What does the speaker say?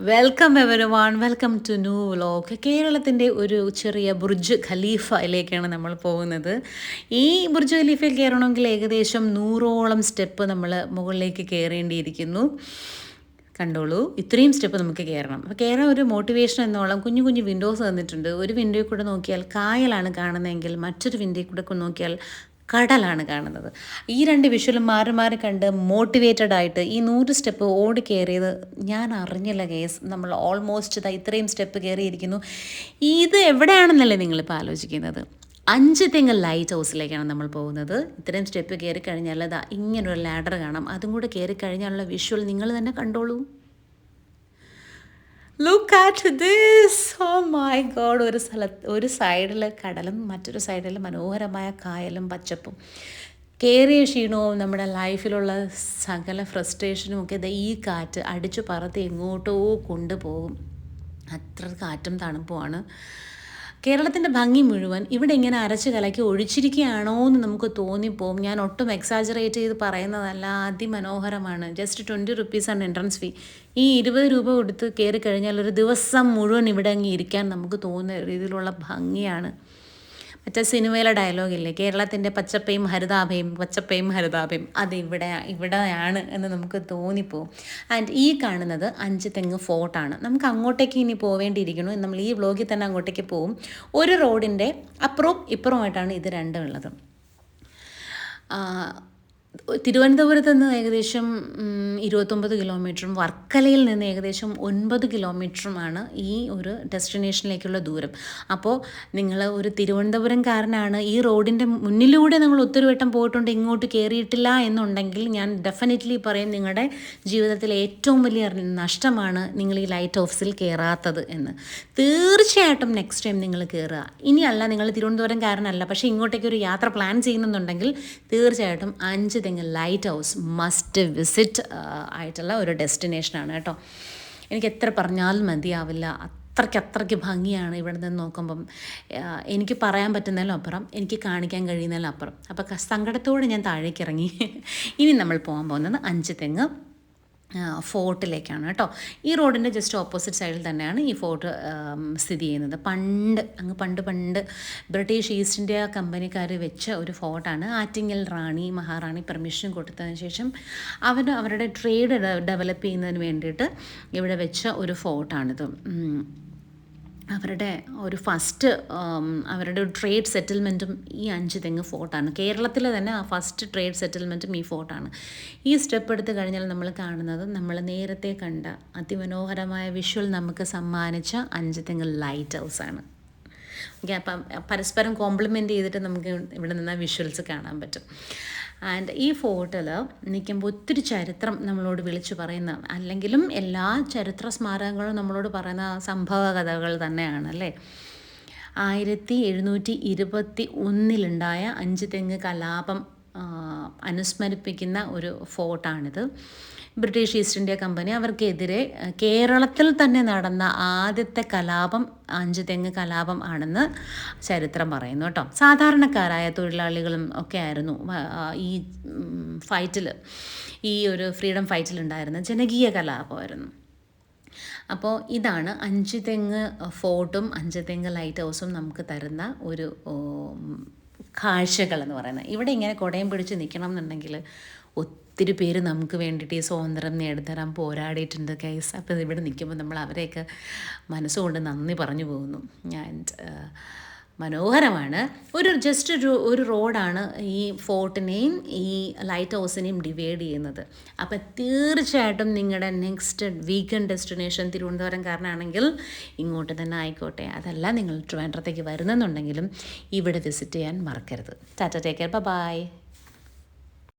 Welcome everyone, welcome to new vlog. കേരളത്തിൻ്റെ ഒരു ചെറിയ ബുർജ് ഖലീഫയിലേക്കാണ് നമ്മൾ പോകുന്നത്. ഈ ബുർജ് ഖലീഫയിൽ കയറണമെങ്കിൽ ഏകദേശം 100ഓളം സ്റ്റെപ്പ് നമ്മൾ മുകളിലേക്ക് കയറേണ്ടിയിരിക്കുന്നു. കണ്ടോളൂ, ഇത്രയും സ്റ്റെപ്പ് നമുക്ക് കയറണം. അപ്പോൾ കയറാൻ ഒരു മോട്ടിവേഷൻ എന്നോളം കുഞ്ഞു കുഞ്ഞു വിൻഡോസ് തന്നിട്ടുണ്ട്. ഒരു വിൻഡോയിൽ കൂടെ നോക്കിയാൽ കായലാണ് കാണുന്നതെങ്കിൽ മറ്റൊരു വിൻഡോയിൽ കൂടെ നോക്കിയാൽ കടലാണ് കാണുന്നത്. ഈ രണ്ട് വിഷ്വലും മാറി മാറി കണ്ട് മോട്ടിവേറ്റഡ് ആയിട്ട് ഈ 100 സ്റ്റെപ്പ് ഓടി കയറിയത് ഞാൻ അറിഞ്ഞില്ല കേസ്. നമ്മൾ ഓൾമോസ്റ്റ് ഇത്രയും സ്റ്റെപ്പ് കയറിയിരിക്കുന്നു. ഇത് എവിടെയാണെന്നല്ലേ നിങ്ങളിപ്പോൾ ആലോചിക്കുന്നത്? 5 തെങ്ങ് ലൈറ്റ് ഹൗസിലേക്കാണ് നമ്മൾ പോകുന്നത്. ഇത്രയും സ്റ്റെപ്പ് കയറി കഴിഞ്ഞാൽ ഇങ്ങനൊരു ലാഡർ കാണാം. അതും കൂടെ കയറി കഴിഞ്ഞാലുള്ള വിഷ്വൽ നിങ്ങൾ തന്നെ കണ്ടോളൂ. Look at this, oh my god. ഒരു സൈഡിൽ കടലും മറ്റൊരു സൈഡിൽ മനോഹരമായ കായലും പച്ചപ്പും. കയറിയ ക്ഷീണവും നമ്മുടെ ലൈഫിലുള്ള സകല ഫ്രസ്ട്രേഷനും ഒക്കെ ഈ കാറ്റ് അടിച്ചു പറത്തി എങ്ങോട്ടോ കൊണ്ടുപോകും. അത്ര കാറ്റും തണുപ്പുമാണ്. കേരളത്തിൻ്റെ ഭംഗി മുഴുവൻ ഇവിടെ ഇങ്ങനെ അരച്ച് കലക്കി ഒഴിച്ചിരിക്കുകയാണോ എന്ന് നമുക്ക് തോന്നിപ്പോവും. ഞാൻ ഒട്ടും എക്സാജറേറ്റ് ചെയ്ത് പറയുന്നതല്ല, അതിമനോഹരമാണ്. ജസ്റ്റ് 20 റുപ്പീസാണ് എൻട്രൻസ് ഫീ. ഈ 20 രൂപ കൊടുത്ത് കയറി കഴിഞ്ഞാൽ ഒരു ദിവസം മുഴുവൻ ഇവിടെ അങ്ങ് ഇരിക്കാൻ നമുക്ക് തോന്നുന്ന രീതിയിലുള്ള ഭംഗിയാണ്. മറ്റേ സിനിമയിലെ ഡയലോഗില്ലേ, കേരളത്തിൻ്റെ പച്ചപ്പയും ഹരിതാഭയും അത് ഇവിടെയാണ് എന്ന് നമുക്ക് തോന്നിപ്പോവും. ആൻഡ് ഈ കാണുന്നത് 5 തെങ്ങ് ഫോർട്ടാണ്. നമുക്ക് അങ്ങോട്ടേക്ക് ഇനി പോവേണ്ടിയിരിക്കുന്നു. നമ്മൾ ഈ വ്ലോഗിൽ തന്നെ അങ്ങോട്ടേക്ക് പോവും. ഒരു റോഡിൻ്റെ അപ്പുറവും ഇപ്പുറമായിട്ടാണ് ഇത് രണ്ടും ഉള്ളത്. തിരുവനന്തപുരത്ത് നിന്ന് ഏകദേശം 29 കിലോമീറ്ററും വർക്കലയിൽ നിന്ന് ഏകദേശം 9 കിലോമീറ്ററുമാണ് ഈ ഒരു ഡെസ്റ്റിനേഷനിലേക്കുള്ള ദൂരം. അപ്പോൾ നിങ്ങൾ ഒരു തിരുവനന്തപുരംകാരനാണ്, ഈ റോഡിൻ്റെ മുന്നിലൂടെ നിങ്ങൾ ഒത്തിരി വട്ടം പോയിട്ടുണ്ട്, ഇങ്ങോട്ട് കയറിയിട്ടില്ല എന്നുണ്ടെങ്കിൽ ഞാൻ ഡെഫിനറ്റ്ലി പറയും നിങ്ങളുടെ ജീവിതത്തിലെ ഏറ്റവും വലിയ നഷ്ടമാണ് നിങ്ങൾ ഈ ലൈറ്റ് ഹൗസിൽ കയറാത്തത് എന്ന്. തീർച്ചയായിട്ടും നെക്സ്റ്റ് ടൈം നിങ്ങൾ കയറുക. ഇനിയല്ല, നിങ്ങൾ തിരുവനന്തപുരംകാരനല്ല, പക്ഷേ ഇങ്ങോട്ടേക്ക് ഒരു യാത്ര പ്ലാൻ ചെയ്യുന്നുണ്ടെങ്കിൽ തീർച്ചയായിട്ടും 5 തെങ്ങ് ലൈറ്റ് ഹൗസ് മസ്റ്റ് വിസിറ്റ് ആയിട്ടുള്ള ഒരു ഡെസ്റ്റിനേഷനാണ് കേട്ടോ. എനിക്ക് എത്ര പറഞ്ഞാലും മതിയാവില്ല. അത്രയ്ക്ക് ഭംഗിയാണ് ഇവിടെ നിന്ന് നോക്കുമ്പം. എനിക്ക് പറയാൻ പറ്റുന്നതിലും അപ്പുറം, എനിക്ക് കാണിക്കാൻ കഴിയുന്നതിലും അപ്പുറം. അപ്പോൾ സങ്കടത്തോടെ ഞാൻ താഴേക്ക് ഇറങ്ങി. ഇനി നമ്മൾ പോകാൻ പോകുന്നത് 5 തെങ്ങ് ഫോർട്ടിലേക്കാണ് കേട്ടോ. ഈ റോഡിൻ്റെ ജസ്റ്റ് ഓപ്പോസിറ്റ് സൈഡിൽ തന്നെയാണ് ഈ ഫോർട്ട് സ്ഥിതി ചെയ്യുന്നത്. പണ്ട് ബ്രിട്ടീഷ് ഈസ്റ്റ് ഇന്ത്യ കമ്പനിക്കാർ വെച്ച ഒരു ഫോർട്ടാണ്. ആറ്റിങ്ങൽ മഹാറാണി പെർമിഷൻ കൊടുത്തതിന് ശേഷം അവരുടെ ട്രേഡ് ഡെവലപ്പ് ചെയ്യുന്നതിന് വേണ്ടിയിട്ട് ഇവിടെ വെച്ച ഒരു ഫോർട്ടാണിത്. അവരുടെ ഒരു ട്രേഡ് സെറ്റിൽമെൻറ്റും ഈ 5 തെങ്ങ് ഫോർട്ടാണ്. കേരളത്തിലെ തന്നെ ഫസ്റ്റ് ട്രേഡ് സെറ്റിൽമെൻറ്റും ഈ ഫോർട്ടാണ്. ഈ സ്റ്റെപ്പ് എടുത്ത് കഴിഞ്ഞാൽ നമ്മൾ കാണുന്നത് നമ്മൾ നേരത്തെ കണ്ട അതിമനോഹരമായ വിഷ്വൽ നമുക്ക് സമ്മാനിച്ച 5 തെങ്ങ് ലൈറ്റ് ഹൗസാണ്. ഓക്കെ, അപ്പം പരസ്പരം കോംപ്ലിമെൻ്റ് ചെയ്തിട്ട് നമുക്ക് ഇവിടെ നിന്ന് വിഷ്വൽസ് കാണാൻ പറ്റും. ആൻഡ് ഈ ഫോർട്ടിൽ നിൽക്കുമ്പോൾ ഒത്തിരി ചരിത്രം നമ്മളോട് വിളിച്ചു പറയുന്ന, അല്ലെങ്കിലും എല്ലാ ചരിത്ര സ്മാരകങ്ങളും നമ്മളോട് പറയുന്ന സംഭവ കഥകൾ തന്നെയാണ് അല്ലേ. 1721 5 തെങ്ങ് കലാപം അനുസ്മരിപ്പിക്കുന്ന ഒരു ഫോർട്ടാണിത്. ബ്രിട്ടീഷ് ഈസ്റ്റ് ഇന്ത്യ കമ്പനി അവർക്കെതിരെ കേരളത്തിൽ തന്നെ നടന്ന ആദ്യത്തെ കലാപം 5 തെങ്ങ് കലാപം ആണെന്ന് ചരിത്രം പറയുന്നു കേട്ടോ. സാധാരണക്കാരായ തൊഴിലാളികളും ഒക്കെ ആയിരുന്നു ഈ ഫൈറ്റിൽ, ഈ ഒരു ഫ്രീഡം ഫൈറ്റിലുണ്ടായിരുന്ന ജനകീയ കലാപമായിരുന്നു. അപ്പോൾ ഇതാണ് 5 തെങ്ങ് ഫോർട്ടും 5 തെങ്ങ് ലൈറ്റ് ഹൗസും നമുക്ക് തരുന്ന ഒരു കാഴ്ചകൾ എന്ന് പറയുന്നത്. ഇവിടെ ഇങ്ങനെ കുടയും പിടിച്ച് നിൽക്കണം എന്നുണ്ടെങ്കിൽ ഒത്തിരി പേര് നമുക്ക് വേണ്ടിയിട്ട് ഈ സ്വാതന്ത്ര്യം നേടിത്തരാൻ പോരാടിയിട്ടുണ്ട് ഗൈസ്. അപ്പോൾ ഇവിടെ നിൽക്കുമ്പോൾ നമ്മൾ അവരെയൊക്കെ മനസ്സുകൊണ്ട് നന്ദി പറഞ്ഞു പോകുന്നു. മനോഹരമാണ്. ഒരു റോഡാണ് ഈ ഫോർട്ടിനെയും ഈ ലൈറ്റ് ഹൗസിനെയും ഡിവൈഡ് ചെയ്യുന്നത്. അപ്പോൾ തീർച്ചയായിട്ടും നിങ്ങളുടെ നെക്സ്റ്റ് വീക്കെൻഡ് ഡെസ്റ്റിനേഷൻ തിരുവനന്തപുരംകാരനാണെങ്കിൽ ഇങ്ങോട്ട് തന്നെ ആയിക്കോട്ടെ. അതല്ല, നിങ്ങൾ ട്രിവാൻഡ്രത്തേക്ക് വരുന്നെന്നുണ്ടെങ്കിലും ഇവിടെ വിസിറ്റ് ചെയ്യാൻ മറക്കരുത്. Tata, take care, by.